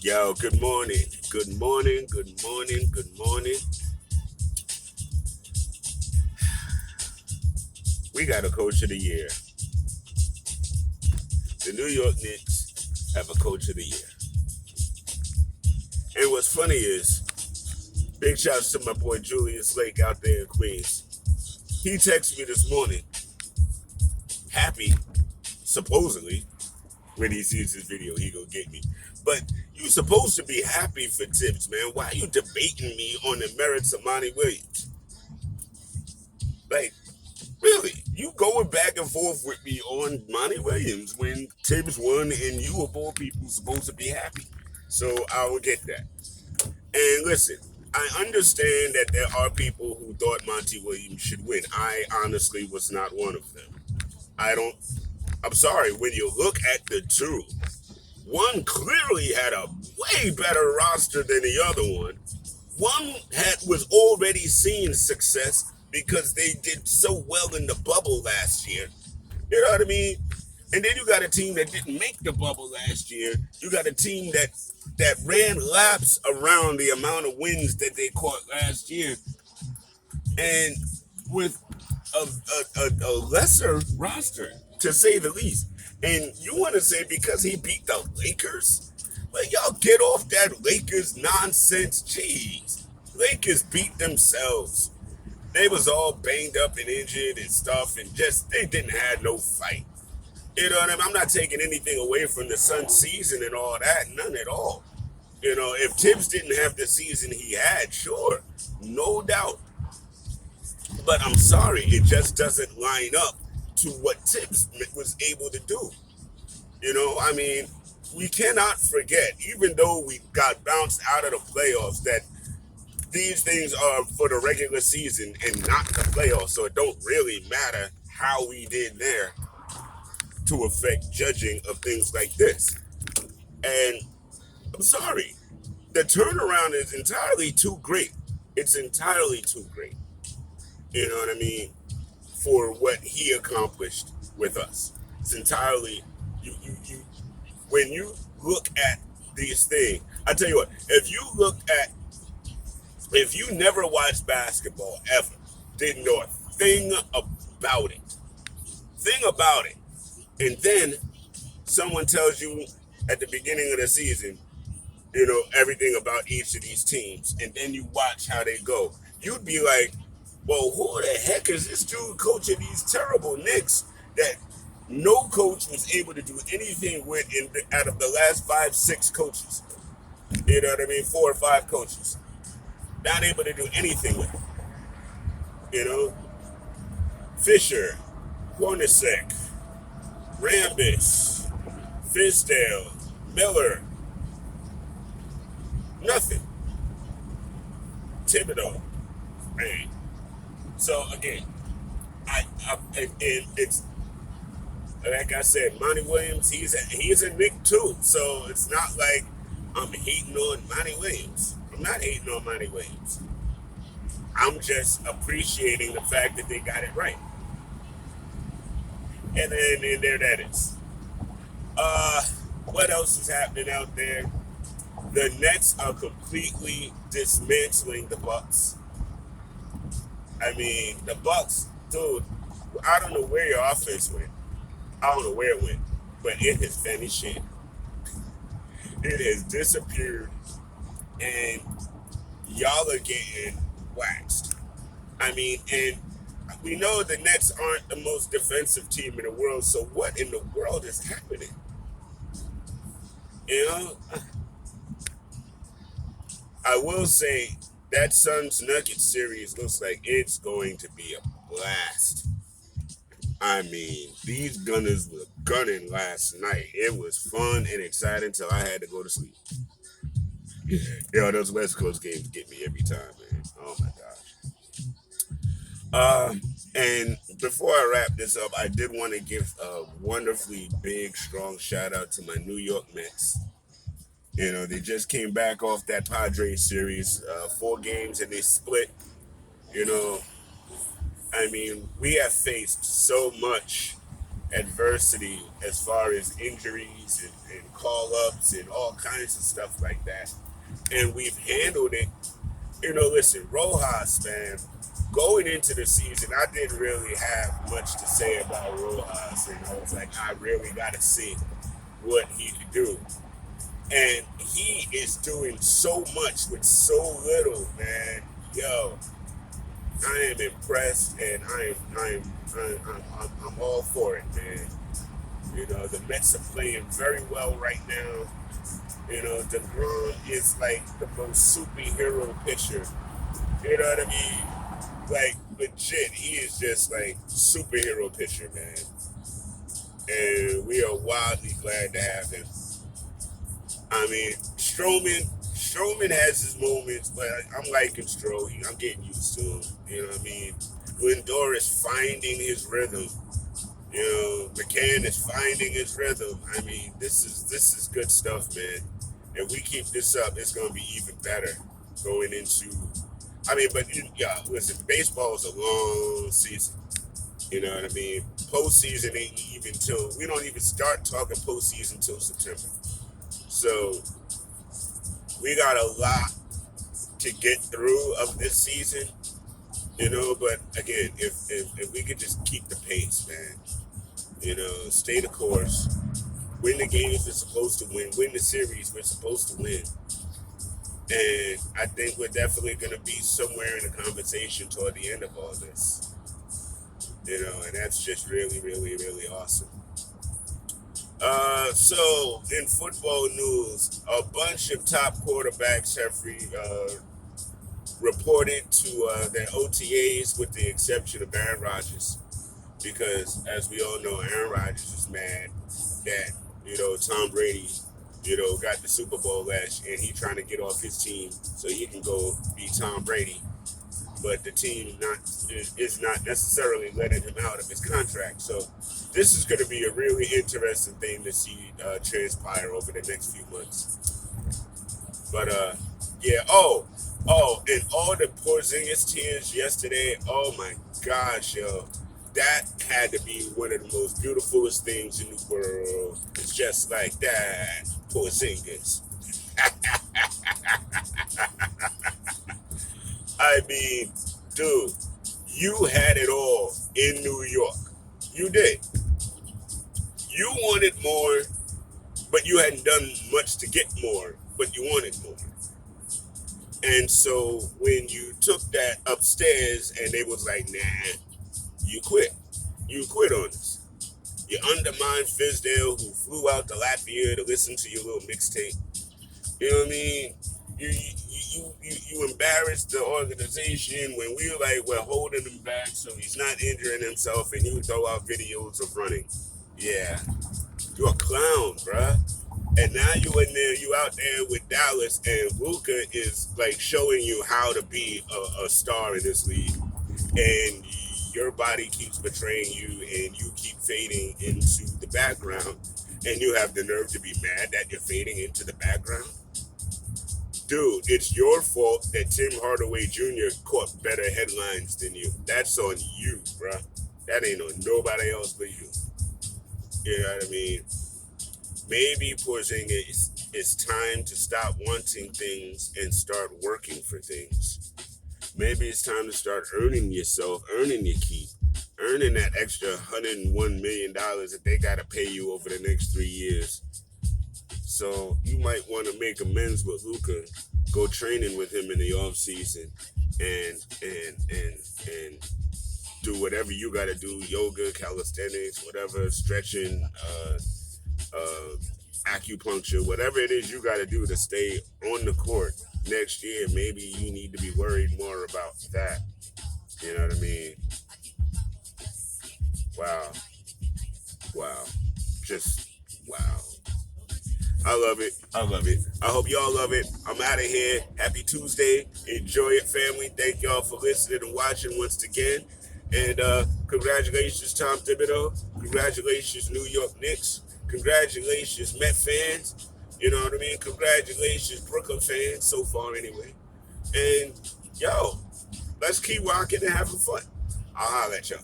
Yo, good morning. Good morning. Good morning. Good morning. We got a coach of the year. The New York Knicks have a coach of the year. And what's funny is, big shouts to my boy Julius Lake out there in Queens. He texted me this morning, happy, supposedly, when he sees this video, he gonna get me. But you supposed to be happy for Tibbs, man. Why are you debating me on the merits of Monty Williams? Like, really, you going back and forth with me on Monty Williams when Tibbs won and you of all people supposed to be happy. So I will get that. And listen, I understand that there are people who thought Monty Williams should win. I honestly was not one of them. I don't, I'm sorry, when you look at the two, one clearly had a way better roster than the other one. One was already seeing success because they did so well in the bubble last year. You know what I mean? And then you got a team that didn't make the bubble last year. You got a team that ran laps around the amount of wins that they caught last year, and with a lesser roster, to say the least. And you want to say because he beat the Lakers? Like, y'all get off that Lakers nonsense cheese. Lakers beat themselves. They was all banged up and injured and stuff, and just they didn't have no fight. You know what I mean? I'm not taking anything away from the Suns season and all that, none at all. You know, if Tibbs didn't have the season he had, sure, no doubt. But I'm sorry, it just doesn't line up to what Tibbs was able to do. You know, I mean, we cannot forget, even though we got bounced out of the playoffs, that these things are for the regular season and not the playoffs. So it don't really matter how we did there to affect judging of things like this. And I'm sorry, the turnaround is entirely too great. It's entirely too great. You know what I mean? For what he accomplished with us. It's entirely you when you look at these things, I tell you what, if you never watched basketball ever, didn't know a thing about it. Thing about it. And then someone tells you at the beginning of the season, you know, everything about each of these teams, and then you watch how they go. You'd be like, well, who the heck is this dude coaching these terrible Knicks that no coach was able to do anything with out of the last 5, 6 coaches? You know what I mean? 4 or 5 coaches. Not able to do anything with it. You know? Fisher, Hornacek, Rambis, Fizdale, Miller, nothing. Thibodeau. Man. So again, it's like I said, Monty Williams, he's a Knick too. So it's not like I'm hating on Monty Williams. I'm not hating on Monty Williams. I'm just appreciating the fact that they got it right. And then and there that is. What else is happening out there? The Nets are completely dismantling the Bucs. I mean, the Bucs, dude, I don't know where your offense went. I don't know where it went, but it has vanished. It has disappeared, and y'all are getting waxed. I mean, and we know the Nets aren't the most defensive team in the world, so what in the world is happening? You know, I will say that Suns Nuggets series looks like it's going to be a blast. I mean, these gunners were gunning last night. It was fun and exciting until I had to go to sleep. Yo, those West Coast games get me every time, man. Oh my gosh. And before I wrap this up, I did want to give a wonderfully big, strong shout out to my New York Mets. You know, they just came back off that Padres series, 4 games, and they split. You know, I mean, we have faced so much adversity as far as injuries and call-ups and all kinds of stuff like that. And we've handled it. Listen, Rojas, man, going into the season, I didn't really have much to say about Rojas. It's like, I really got to see what he could do. And he is doing so much with so little, man. Yo, I am impressed, and I'm all for it, man. The Mets are playing very well right now. DeGrom is like the most superhero pitcher. You know what I mean? Like, legit, he is just like superhero pitcher, man. And we are wildly glad to have him. I mean, Stroman has his moments, but I'm liking Stroh. I'm getting used to him. You know what I mean? Lindor is finding his rhythm. McCann is finding his rhythm. I mean, this is good stuff, man. If we keep this up, it's going to be even better going into. I mean, but listen, baseball is a long season. You know what I mean? Postseason ain't even till we don't even start talking postseason till September. So we got a lot to get through of this season. But again, if we could just keep the pace, man. Stay the course, win the games we're supposed to win the series we're supposed to win. And I think we're definitely going to be somewhere in the conversation toward the end of all this. And that's just really, really, really awesome. So in football news, a bunch of top quarterbacks have reported to their OTAs with the exception of Aaron Rodgers. Because, as we all know, Aaron Rodgers is mad that, Tom Brady, got the Super Bowl last year, and he's trying to get off his team so he can go be Tom Brady. But the team is not necessarily letting him out of his contract. So this is going to be a really interesting thing to see transpire over the next few months. But, yeah. Oh, and all the Porzingis tears yesterday, oh my gosh, yo. That had to be one of the most beautifulest things in the world. It's just like that, Porzingis. I mean, dude, you had it all in New York. You did. You wanted more, but you hadn't done much to get more, but you wanted more. And so when you took that upstairs and they was like, nah, you quit. You quit on us. You undermined Fizdale, who flew out to Latvia to listen to your little mixtape. You know what I mean? You embarrassed the organization when we were like, we're holding him back so he's not injuring himself, and you throw out videos of running. Yeah. You're a clown, bruh. And now you out there with Dallas, and Luka is like showing you how to be a star in this league. And your body keeps betraying you, and you keep fading into the background, and you have the nerve to be mad that you're fading into the background? Dude, it's your fault that Tim Hardaway Jr. caught better headlines than you. That's on you, bruh. That ain't on nobody else but you. You know what I mean? Maybe Porzingis, it's time to stop wanting things and start working for things. Maybe it's time to start earning yourself, earning your keep, earning that extra $101 million that they got to pay you over the next 3 years. So you might want to make amends with Luka, go training with him in the off season, and do whatever you got to do, yoga, calisthenics, whatever, stretching, acupuncture, whatever it is you got to do to stay on the court next year. Maybe you need to be worried more about that. You know what I mean? Wow. Just wow. I love it. I hope y'all love it. I'm out of here. Happy Tuesday. Enjoy it, family. Thank y'all for listening and watching once again. And congratulations, Tom Thibodeau. Congratulations, New York Knicks. Congratulations, Met fans. You know what I mean? Congratulations, Brooklyn fans, so far anyway. And, yo, let's keep rocking and having fun. I'll holler at y'all.